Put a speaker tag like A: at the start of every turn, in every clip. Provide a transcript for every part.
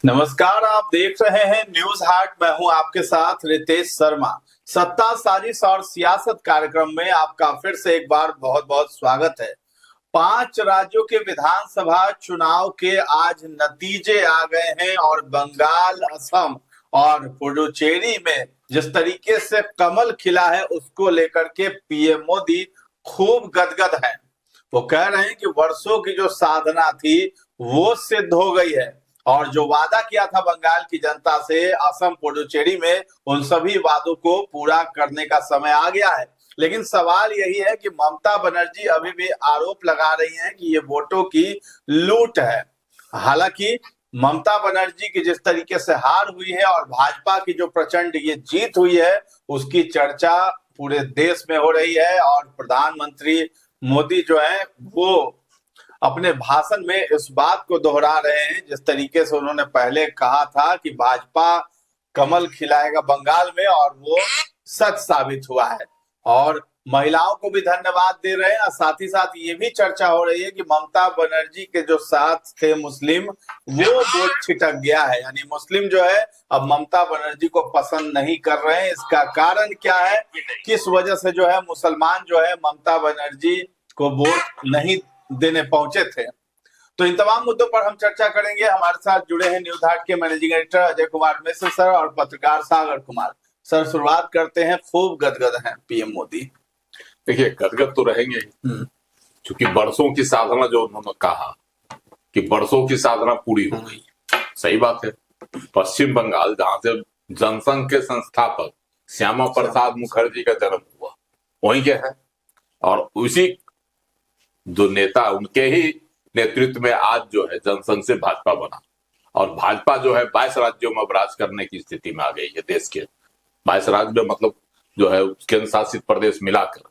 A: नमस्कार, आप देख रहे हैं न्यूज हाट। मैं हूं आपके साथ रितेश शर्मा। सत्ता साजिश और सियासत कार्यक्रम में आपका फिर से एक बार बहुत बहुत स्वागत है। 5 राज्यों के विधानसभा चुनाव के आज नतीजे आ गए हैं और बंगाल, असम और पुडुचेरी में जिस तरीके से कमल खिला है उसको लेकर के पीएम मोदी खूब गदगद है। वो कह रहे हैं कि वर्षों की जो साधना थी वो सिद्ध हो गई है और जो वादा किया था बंगाल की जनता से असम पुडुचेरी में, उन सभी वादों को पूरा करने का समय आ गया है। लेकिन सवाल यही है कि ममता बनर्जी अभी भी आरोप लगा रही हैं कि ये वोटों की लूट है। हालांकि ममता बनर्जी की जिस तरीके से हार हुई है और भाजपा की जो प्रचंड ये जीत हुई है उसकी चर्चा पूरे देश में हो रही है और प्रधानमंत्री मोदी जो है वो अपने भाषण में इस बात को दोहरा रहे हैं जिस तरीके से उन्होंने पहले कहा था कि भाजपा कमल खिलाएगा बंगाल में, और वो सच साबित हुआ है। और महिलाओं को भी धन्यवाद दे रहे हैं और साथ ही साथ ये भी चर्चा हो रही है कि ममता बनर्जी के जो साथ थे मुस्लिम, वो वोट छिटक गया है। यानी मुस्लिम जो है अब ममता बनर्जी को पसंद नहीं कर रहे हैं। इसका कारण क्या है, किस वजह से जो है मुसलमान जो है ममता बनर्जी को वोट नहीं देने पहुंचे थे। तो इन तमाम मुद्दों पर हम चर्चा करेंगे। हमारे साथ जुड़े हैं न्यूज हाट के managing editor Ajay Kumar Mishra sir और पत्रकार सागर कुमार सर। शुरुआत करते हैं, खूब गदगद हैं पीएम मोदी।
B: देखिए, गदगद तो रहेंगे क्योंकि बरसों की साधना जो उन्होंने कहा कि बरसों की साधना पूरी हो गई, सही बात है। पश्चिम बंगाल जहां से जनसंघ के संस्थापक श्यामा प्रसाद मुखर्जी का जन्म हुआ, वहीं के है और उसी जो नेता उनके ही नेतृत्व में आज जो है जनसंघ से भाजपा बना और भाजपा जो है 22 राज्यों में राज करने की स्थिति में आ गई है। देश के 22 राज्य मतलब जो है केंद्र शासित प्रदेश मिलाकर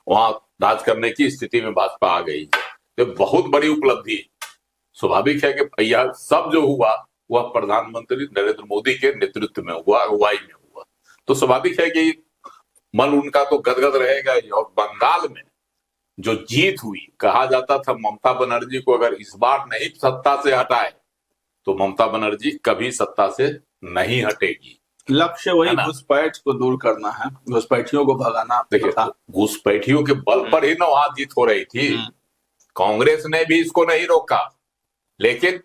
B: वहां राज करने की स्थिति में भाजपा आ गई है। तो बहुत बड़ी उपलब्धि है। स्वाभाविक है कि यह सब जो हुआ वह प्रधानमंत्री नरेंद्र मोदी के नेतृत्व में हुआ, अगुवाई में हुआ। तो स्वाभाविक है कि मन उनका तो गदगद रहेगा ही। और बंगाल में जो जीत हुई, कहा जाता था ममता बनर्जी को अगर इस बार नहीं सत्ता से हटाए तो ममता बनर्जी कभी सत्ता से नहीं हटेगी।
A: लक्ष्य वही घुसपैठ को दूर करना है, घुसपैठियों को भगाना।
B: देखिए, घुसपैठियों के बल पर ही ना वहां जीत हो रही थी। कांग्रेस ने भी इसको नहीं रोका, लेकिन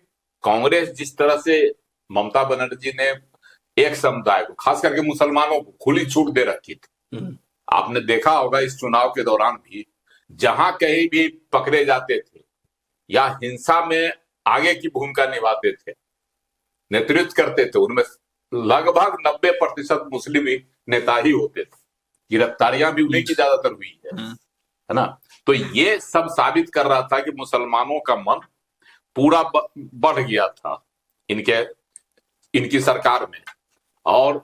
B: कांग्रेस जिस तरह से ममता बनर्जी ने एक समुदाय को, खास करके मुसलमानों को खुली छूट दे रखी थी। आपने देखा होगा इस चुनाव के दौरान भी जहां कहीं भी पकड़े जाते थे या हिंसा में आगे की भूमिका निभाते थे, नेतृत्व करते थे, उनमें लगभग 90% मुस्लिम नेता ही होते थे। गिरफ्तारियां भी उन्हीं की ज्यादातर हुई है ना। तो ये सब साबित कर रहा था कि मुसलमानों का मन पूरा बढ़ गया था इनकी सरकार में। और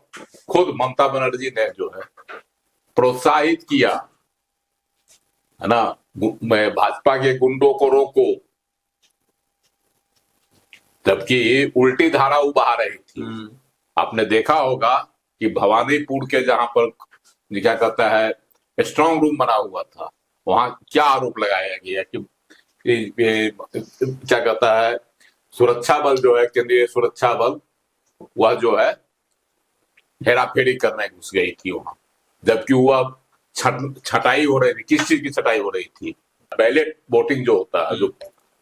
B: खुद ममता बनर्जी ने जो है प्रोत्साहित किया है ना, मैं भाजपा के गुंडों को रोको, जबकि उल्टी धारा उबा रही थी। आपने देखा होगा कि भवानीपुर के जहां पर क्या कहता है स्ट्रांग रूम बना हुआ था, वहां क्या आरोप लगाया गया कि क्या कहता है सुरक्षा बल जो है, केंद्रीय सुरक्षा बल, वह जो है हेराफेरी करने घुस गई थी वहां, जबकि वह छटाई हो रही थी। किस चीज की छटाई हो रही थी? बैलेट वोटिंग जो होता है, जो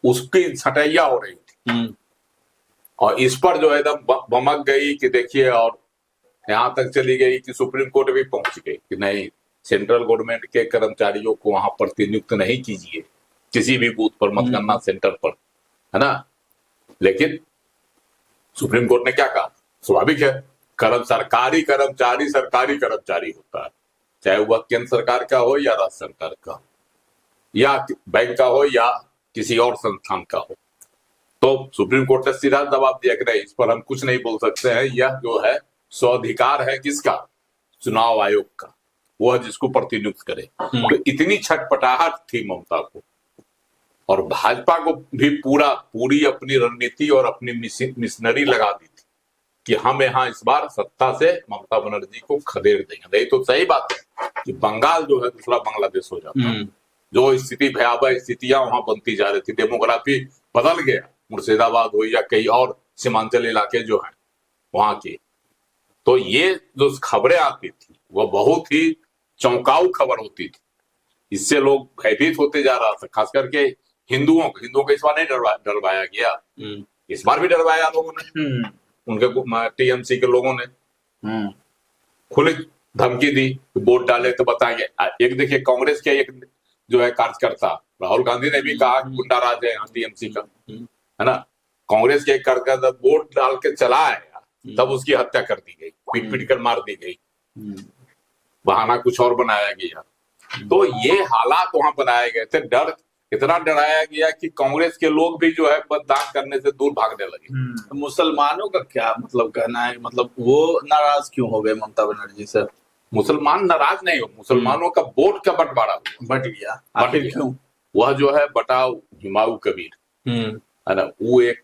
B: उसकी छटाइया हो रही थी। और इस पर जो है एकदम बमक गई कि देखिए, और यहां तक चली गई कि सुप्रीम कोर्ट भी पहुंच गई कि नहीं, सेंट्रल गवर्नमेंट के कर्मचारियों को वहां प्रतिनियुक्त नहीं कीजिए किसी भी बूथ पर, मतगणना सेंटर पर, है ना। लेकिन सुप्रीम कोर्ट ने क्या कहा? स्वाभाविक है, सरकारी कर्मचारी होता है, चाहे वह केंद्र सरकार का हो या राज्य सरकार का या बैंक का हो या किसी और संस्थान का हो। तो सुप्रीम कोर्ट ने सीधा जवाब दिया कि नहीं, इस पर हम कुछ नहीं बोल सकते हैं। यह जो है स्वाधिकार है किसका? चुनाव आयोग का, वह जिसको प्रतिनियुक्त करे। तो इतनी छटपटाहट थी ममता को, और भाजपा को भी पूरी अपनी रणनीति और अपनी मिशनरी लगा दी थी कि हम यहाँ इस बार सत्ता से ममता बनर्जी को खदेड़ देंगे। नहीं तो सही बात है कि बंगाल जो है दूसरा बांग्लादेश हो जाता है। जो स्थिति, भयावह स्थितियां वहां बनती जा रही थी, डेमोग्राफी बदल गया, मुर्शिदाबाद हो या कई और सीमांचल इलाके जो हैं वहां के। तो ये जो खबरें आती थी वह बहुत ही चौंकाऊ खबर होती थी। इससे लोग भयभीत होते जा रहा था, खास करके हिंदुओं को इस बार नहीं डरवाया गया। इस बार भी डरवाया लोगों ने, उनके टीएमसी के लोगों ने खुली धमकी दी, वोट डाले तो बताएंगे। एक देखिए कांग्रेस के एक जो है कार्यकर्ता राहुल गांधी ने भी कहा कि गुंडा राज है टीएमसी का, है ना। कांग्रेस के एक कार्यकर्ता वोट डाल के चला आया, तब उसकी हत्या कर दी गई, पीट पीट कर मार दी गई, बहाना कुछ और बनाया गया। तो ये हालात वहां बनाए गए थे, डर इतना डराया गया कि कांग्रेस के लोग भी जो है मतदान करने से दूर भागने लगे।
A: मुसलमानों का क्या मतलब कहना है, मतलब वो नाराज क्यों हो गए ममता बनर्जी से?
B: मुसलमान नाराज नहीं हो, मुसलमानों का वोट का बंटवारा
A: बट गया, आखिर क्यों?
B: वह जो है बटाव हुमायूं कबीर, है ना, वो एक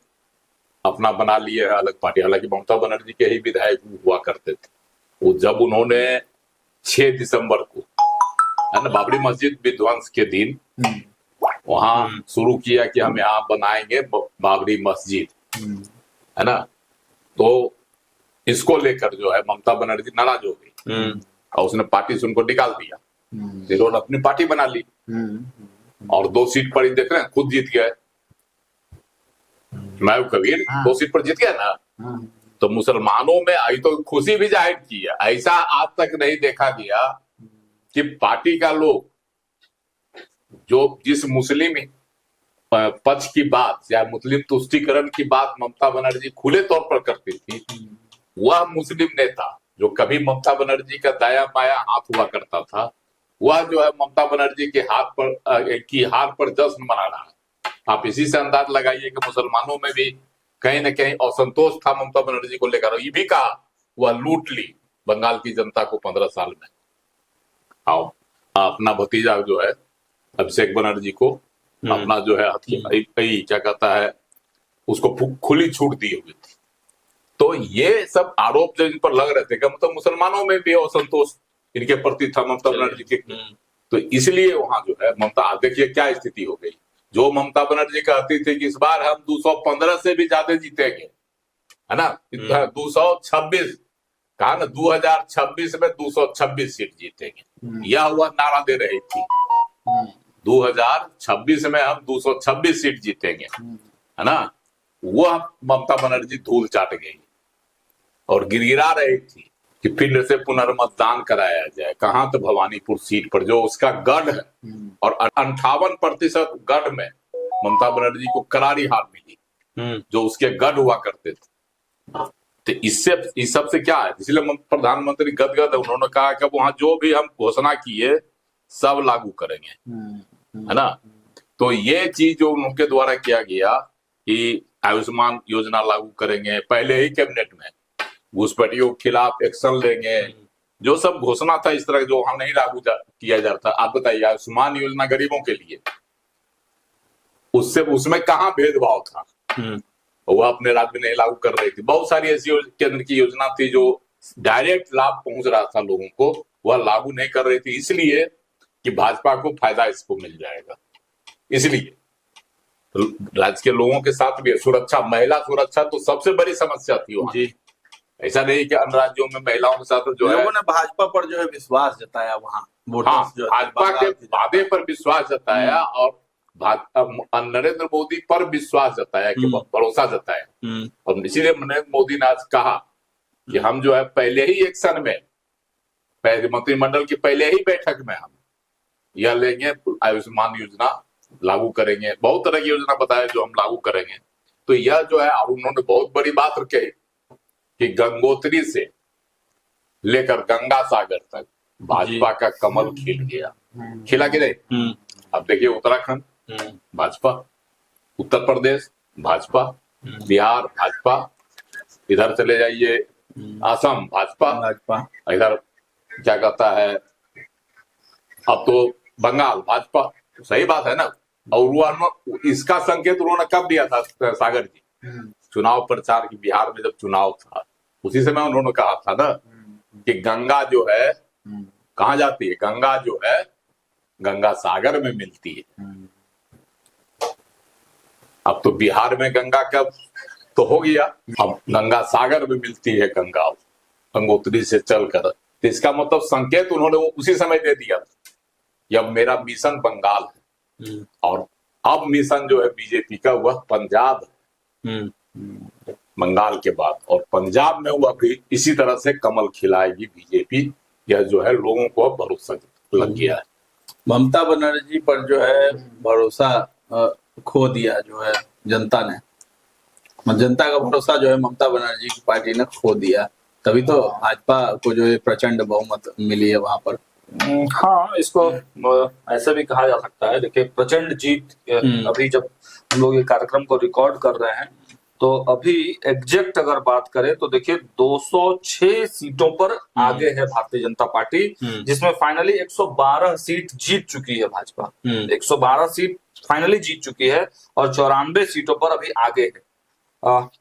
B: अपना बना लिए है अलग पार्टी। हालांकि ममता बनर्जी के ही विधायक हुआ करते थे। वो जब उन्होंने 6 दिसंबर को, है ना, बाबरी मस्जिद विध्वंस के दिन वहां शुरू किया कि हम यहाँ बनाएंगे बाबरी मस्जिद, है ना, तो इसको लेकर जो है ममता बनर्जी नाराज हो गई और उसने पार्टी से उनको निकाल दिया। फिर उन्होंने अपनी पार्टी बना ली और 2 सीट पर ही देख रहे हैं खुद जीत गए। हुमायूं कबीर 2 सीट पर जीत गया ना। तो मुसलमानों में आई तो खुशी भी जाहिर की है। ऐसा आज तक नहीं देखा गया कि पार्टी का लोग जो जिस मुस्लिम पक्ष की बात या मुस्लिम तुष्टीकरण की बात ममता बनर्जी खुले तौर पर करती थी, वह मुस्लिम नेता जो कभी ममता बनर्जी का दाया बाया हाथ हुआ करता था, वह जो है ममता बनर्जी के हार पर जश्न मना रहा है। आप इसी से अंदाज लगाइए कि मुसलमानों में भी कहीं न कहीं असंतोष था ममता बनर्जी को लेकर। ये भी कहा वह लूट ली बंगाल की जनता को 15 साल में। आओ अपना भतीजा जो है अभिषेक बनर्जी को अपना जो है क्या कहता है उसको खुली छूट दी हुई थी। तो ये सब आरोप जो इन पर लग रहे थे कि मतलब मुसलमानों में भी असंतोष इनके प्रति था ममता बनर्जी के। तो इसलिए वहां जो है ममता, देखिए क्या स्थिति हो गई। जो ममता बनर्जी कहती थी कि इस बार हम 215 से भी ज्यादा जीतेंगे, है ना, 226 कहा ना, 2026 में 226 सीट जीतेंगे, यह वह नारा दे रही थी। 2026 में हम 226 सीट जीतेंगे, है ना। वह ममता बनर्जी धूल चाट गई और गिड़गिड़ा रही थी कि फिर से पुनर्मतदान कराया जाए। कहां तो भवानीपुर सीट पर जो उसका गढ़ है, और 58% गढ़ में ममता बनर्जी को करारी हार मिली, जो उसके गढ़ हुआ करते थे। तो इससे इस सब से क्या है, इसलिए प्रधानमंत्री गदगद है। उन्होंने कहा कि वहां जो भी हम घोषणा किए सब लागू करेंगे, है ना। तो ये चीज जो उनके द्वारा किया गया कि आयुष्मान योजना लागू करेंगे, पहले ही कैबिनेट में घुसपैठियों के खिलाफ एक्शन लेंगे, जो सब घोषणा था इस तरह जो वहां नहीं लागू किया जा रहा था। आप बताइए, आयुष्मान योजना गरीबों के लिए, उसमें कहाँ भेदभाव था? वह अपने राज्य में नहीं लागू कर रही थी। बहुत सारी ऐसी केंद्र की योजना थी जो डायरेक्ट लाभ पहुंच रहा था लोगों को, वह लागू नहीं कर रही थी, इसलिए कि भाजपा को फायदा इसको मिल जाएगा। इसलिए राज्य के लोगों के साथ भी सुरक्षा, महिला सुरक्षा तो सबसे बड़ी समस्या थी वहां जी। ऐसा नहीं कि अन्य राज्यों में महिलाओं के साथ जो है
A: लोगों ने भाजपा पर जो है विश्वास जताया वहां,
B: हाँ, भाजपा के वादे पर विश्वास जताया और नरेंद्र मोदी पर विश्वास जताया कि भरोसा जताया। और इसीलिए नरेंद्र मोदी ने आज कहा कि हम जो है पहले ही एक्शन में, पहले मंत्रिमंडल की पहले ही बैठक में हम यह लेंगे, आयुष्मान योजना लागू करेंगे। बहुत तरह की योजना बताया जो हम लागू करेंगे। तो यह जो है, और उन्होंने बहुत बड़ी बात कही कि गंगोत्री से लेकर गंगा सागर तक भाजपा का कमल खिल गया। खिला कि नहीं? अब देखिए उत्तराखंड भाजपा, उत्तर प्रदेश भाजपा, बिहार भाजपा, इधर चले जाइए असम भाजपा, इधर क्या कहता है अब तो बंगाल भाजपा। सही बात है ना। और इसका संकेत उन्होंने कब दिया था सागर जी? चुनाव प्रचार की, बिहार में जब चुनाव था उसी समय उन्होंने कहा था ना कि गंगा जो है कहाँ जाती है, गंगा जो है गंगा सागर में मिलती है। अब तो बिहार में गंगा का तो हो गया। अब गंगा सागर में मिलती है गंगा, गंगोत्री से चलकर, तो इसका मतलब संकेत उन्होंने उसी समय दे दिया था कि अब मेरा मिशन बंगाल है। और अब मिशन जो है बीजेपी का वह पंजाब है, बंगाल के बाद, और पंजाब में वह भी इसी तरह से कमल खिलाएगी बीजेपी। यह जो है लोगों को भरोसा लग गया है।
A: ममता बनर्जी पर जो है भरोसा खो दिया जो है जनता ने, जनता का भरोसा जो है ममता बनर्जी की पार्टी ने खो दिया, तभी तो भाजपा को जो है प्रचंड बहुमत मिली है वहां पर।
C: हाँ, इसको ऐसा भी कहा जा सकता है। देखिए, प्रचंड जीत, अभी जब हम लोग ये कार्यक्रम को रिकॉर्ड कर रहे हैं तो अभी एग्जैक्ट अगर बात करें तो देखिए 206 सीटों पर आगे है भारतीय जनता पार्टी, जिसमें फाइनली 112 सीट जीत चुकी है भाजपा। 112 सीट फाइनली जीत चुकी है और 94 सीटों पर अभी आगे है।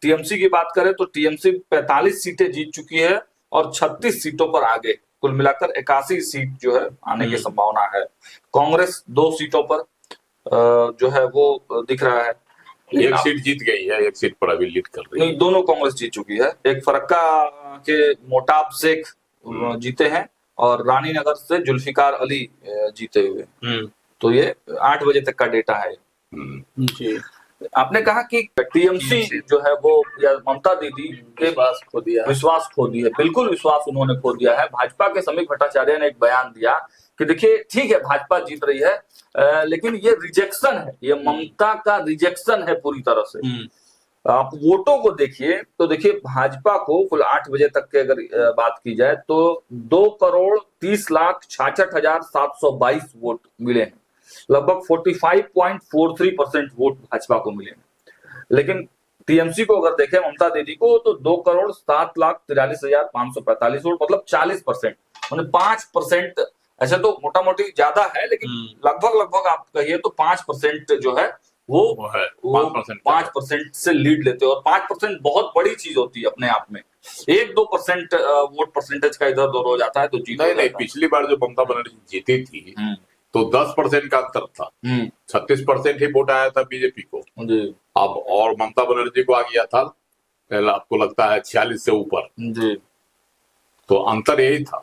C: टीएमसी की बात करें तो टीएमसी 45 सीटें जीत चुकी है और 36 सीटों पर आगे, कुल मिलाकर 81 सीट जो है आने की संभावना है। कांग्रेस 2 सीटों पर जो है वो दिख रहा है,
B: एक सीट जीत गई है, एक सीट पर अभी लीड कर रही है।
C: नहीं, दोनों कांग्रेस जीत चुकी है। एक फरक्का के मोटाब शेख जीते हैं और रानीनगर से जुल्फिकार अली जीते हुए। तो ये 8 बजे तक का डेटा है।
A: जी,
C: आपने कहा कि टीएमसी जो है वो या ममता दीदी के विश्वास खो दिया। बिल्कुल विश्वास उन्होंने खो दिया है। भाजपा के समीप भट्टाचार्य ने एक बयान दिया कि देखिए ठीक है भाजपा जीत रही है, लेकिन ये रिजेक्शन है, ये ममता का रिजेक्शन है पूरी तरह से। आप वोटों को देखिए तो देखिए भाजपा को कुल 8 बजे तक के अगर बात की जाए तो 2,30,66,722 वोट मिले हैं, लगभग 45.43% वोट भाजपा को मिले हैं। लेकिन टीएमसी को अगर देखें ममता दीदी को तो 2,07,43,545 वोट, मतलब 40%, मतलब 5%। ऐसे तो मोटा मोटी ज्यादा है, लेकिन लगभग आप कहिए तो 5% जो है वो 5% से लीड लेते हो। और 5% बहुत बड़ी चीज होती है अपने आप में। 1-2% वोट परसेंटेज का इधर उधर हो जाता है तो जीत
B: नहीं, पिछली बार जो ममता बनर्जी जीती थी तो 10% का अंतर था, 36% ही वोट आया था बीजेपी को। अब और ममता बनर्जी को आ गया था, पहले आपको लगता है 46 से ऊपर, तो अंतर यही था।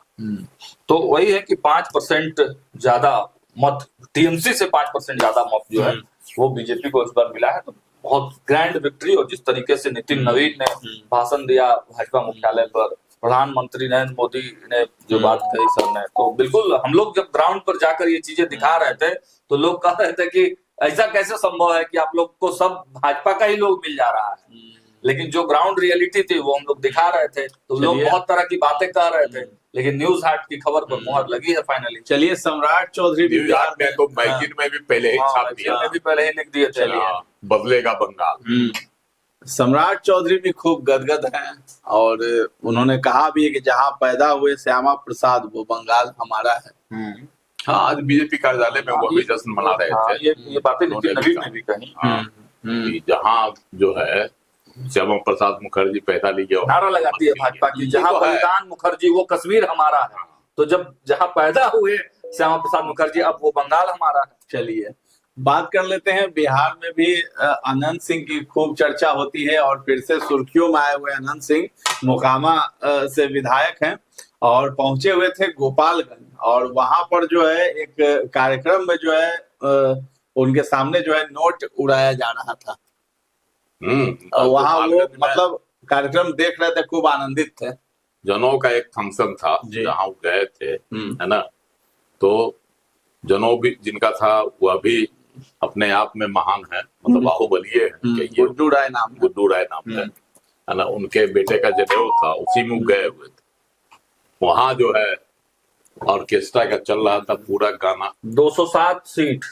C: तो वही है कि 5% ज्यादा मत, टीएमसी से 5% ज्यादा मत जो है वो बीजेपी को इस बार मिला है। तो बहुत ग्रैंड विक्ट्री। और जिस तरीके से नितिन नवीन ने भाषण दिया भाजपा मुख्यालय पर, प्रधानमंत्री नरेंद्र मोदी ने जो बात कही सर ने, तो बिल्कुल हम लोग जब ग्राउंड पर जाकर ये चीजें दिखा रहे थे तो लोग कह रहे थे कि ऐसा कैसे संभव है कि आप लोग को सब भाजपा का ही लोग मिल जा रहा है। लेकिन जो ग्राउंड रियलिटी थी वो हम लोग दिखा रहे थे, तो लोग बहुत तरह की बातें कह रहे थे, लेकिन न्यूज हाट की खबर पर मुहर लगी है फाइनली।
A: चलिए, सम्राट चौधरी
B: न्यूज हाट में तो मैगजीन में भी पहले ही छाप दिया,
C: भी पहले ही लिख दिए थे,
B: बदलेगा बंगाल।
A: सम्राट चौधरी भी खूब गदगद हैं और उन्होंने कहा भी है कि जहां पैदा हुए श्यामा प्रसाद वो बंगाल हमारा है।
B: हाँ, आज बीजेपी कार्यालय में वो भी जश्न मना रहे थे।
C: ये बातें नितिन नवीन ने भी कही।
B: जहाँ जो है श्यामा प्रसाद मुखर्जी पैदा लिए,
C: नारा लगाती है भाजपा की, जहाँ बलिदान मुखर्जी वो कश्मीर हमारा है। तो जब जहाँ पैदा हुए श्यामा प्रसाद मुखर्जी, अब वो बंगाल हमारा है।
A: चलिए बात कर लेते हैं, बिहार में भी अनंत सिंह की खूब चर्चा होती है और फिर से सुर्खियों में आए हुए अनंत सिंह मोकामा से विधायक हैं और पहुंचे हुए थे गोपालगंज, और वहां पर जो है एक कार्यक्रम में जो है उनके सामने जो है नोट उड़ाया जा रहा था। और वहां वो मतलब कार्यक्रम देख रहे थे, खूब आनंदित थे।
B: जनों का एक फंक्शन था जहाँ गए थे, है ना। तो जनों भी जिनका था वह भी अपने आप में महान है, मतलब बाहुबली है।
A: गुड्डू राय नाम
B: है ना। उनके बेटे का जनेऊ था, उसी में गए हुए थे। वहां जो है ऑर्केस्ट्रा का चल रहा था पूरा गाना।
C: 207 सीट,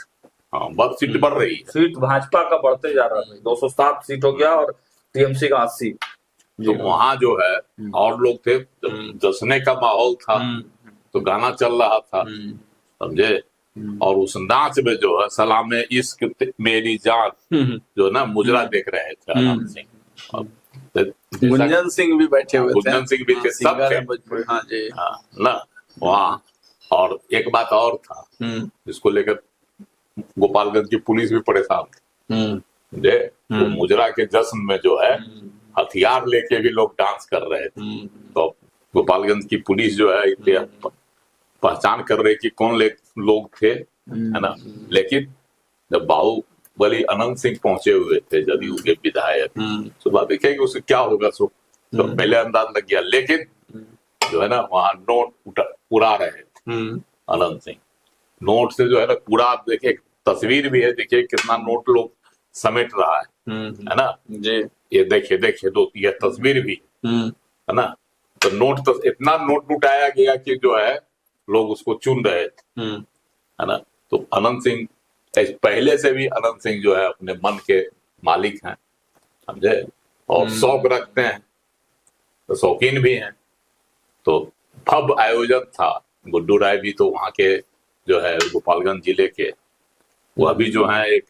B: हाँ, बहुत सीट बढ़ रही है।
C: सीट भाजपा का बढ़ते जा रहा है, 207 सीट हो गया और टीएमसी का 80।
B: तो वहां जो है और लोग थे, जश्न का माहौल था, तो गाना चल रहा था, समझे। और उस नाच में जो है सलामे इश्क मेरी जान जो ना मुजरा देख रहे थे अनंत सिंह,
A: गुंजन सिंह भी बैठे हुए थे,
B: गुंजन सिंह भी थे, सब थे।
A: हाँ जी,
B: हाँ ना वहाँ। और एक बात और था जिसको लेकर गोपालगंज की पुलिस भी परेशान थी, समझे। तो मुजरा के जश्न में जो है हथियार लेके भी लोग डांस कर रहे थे। तो गोपालगंज की पुलिस जो है इसलिए पहचान कर रही कि कौन लोग थे, है ना। लेकिन जब बाहुबली अनंत सिंह पहुंचे हुए थे जदयू के विधायक, तो बात देखिए कि उससे क्या होगा, सो तो पहले अंदाज लग गया। लेकिन जो है ना वहां नोट उड़ा रहे थे अनंत सिंह, नोट से जो है ना पूरा, आप देखिए तस्वीर भी है, देखिए कितना नोट लोग समेट रहा है ना जी। ये देखिए तो ये तस्वीर भी है ना। तो नोट तो इतना नोट लुटाया गया कि जो है लोग उसको चुन रहे थे, है ना। तो अनंत सिंह पहले से भी अनंत सिंह जो है अपने मन के मालिक हैं, समझे, और शौक रखते हैं, तो शौकीन भी हैं। तो भव्य आयोजन था। गुड्डू राय भी तो वहां के जो है गोपालगंज जिले के, वह भी जो है एक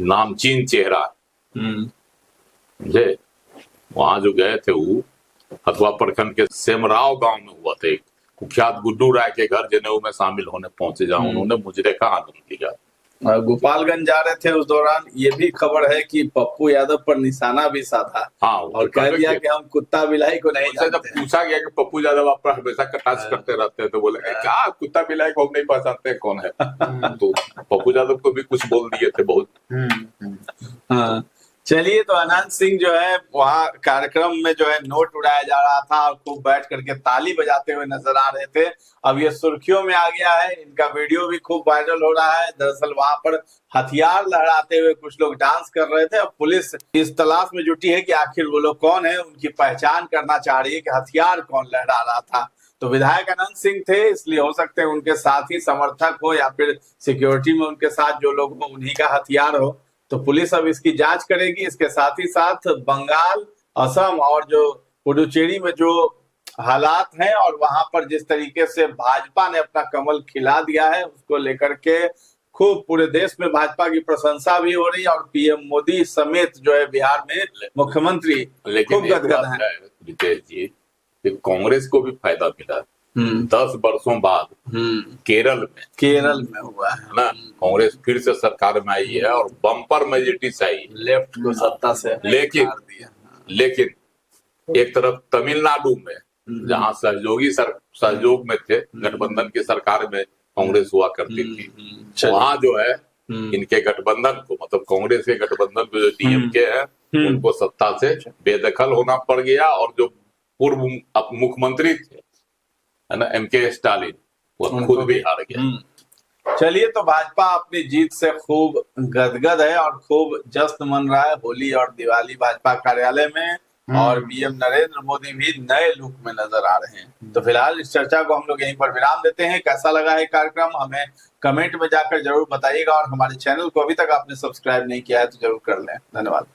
B: नामचीन चेहरा, समझे। वहां जो गए थे वो हथुआ प्रखंड के सेमराव गांव में हुआ था। कुख्यात गुड्डू राय के घर जनेऊ में शामिल होने पहुंचे, जहां उन्होंने मुजरे का आनंद लिया।
A: गोपालगंज जा रहे थे उस दौरान ये भी खबर है कि पप्पू यादव पर निशाना भी साधा।
B: हाँ,
A: और कह दिया कि हम कुत्ता बिलाई को नहीं जानते।
B: जब पूछा गया कि पप्पू यादव आप पर हमेशा कटाक्ष करते रहते हैं, तो बोले क्या कुत्ता बिलाई को हम नहीं पहचानते कौन है। तो पप्पू यादव को भी कुछ बोल दिए थे बहुत।
A: हाँ, चलिए, तो अनंत सिंह जो है वहाँ कार्यक्रम में जो है नोट उड़ाया जा रहा था और खूब बैठ करके ताली बजाते हुए नजर आ रहे थे। अब ये सुर्खियों में आ गया है, इनका वीडियो भी खूब वायरल हो रहा है। दरअसल वहां पर हथियार लहराते हुए कुछ लोग डांस कर रहे थे। अब पुलिस इस तलाश में जुटी है कि आखिर वो लोग कौन है, उनकी पहचान करना चाह रही है कि हथियार कौन लहरा रहा था। तो विधायक अनंत सिंह थे, इसलिए हो सकते हैं उनके साथी समर्थक हो या फिर सिक्योरिटी में उनके साथ जो लोग हो उन्हीं का हथियार हो। तो पुलिस अब इसकी जांच करेगी। इसके साथ ही साथ बंगाल, असम और जो पुडुचेरी में जो हालात हैं और वहां पर जिस तरीके से भाजपा ने अपना कमल खिला दिया है, उसको लेकर के खूब पूरे देश में भाजपा की प्रशंसा भी हो रही है। और पीएम मोदी समेत जो है बिहार में मुख्यमंत्री खूब गदगद हैं।
B: रितेश जी, कांग्रेस को भी फायदा मिला। 10 वर्षों बाद केरल में हुआ है ना, कांग्रेस फिर से सरकार में आई है और बम्पर मेजोरिटी से आई,
A: लेफ्ट को सत्ता से।
B: लेकिन एक तरफ तमिलनाडु में जहां सहयोग में थे, गठबंधन की सरकार में कांग्रेस हुआ करती थी, वहां जो है इनके गठबंधन को, मतलब कांग्रेस के गठबंधन को जो डीएमके है उनको सत्ता से बेदखल होना पड़ गया। और जो पूर्व मुख्यमंत्री थे, है ना, एमके स्टालिन, वो खुद भी हार गया।
A: चलिए, तो भाजपा अपनी जीत से खूब गदगद है और खूब जश्न मन रहा है। होली और दिवाली भाजपा कार्यालय में, और पीएम नरेंद्र मोदी भी नए लुक में नजर आ रहे हैं। तो फिलहाल इस चर्चा को हम लोग यहीं पर विराम देते हैं। कैसा लगा है कार्यक्रम हमें कमेंट में जाकर जरूर बताइएगा, और हमारे चैनल को अभी तक आपने सब्सक्राइब नहीं किया है तो जरूर कर लें। धन्यवाद।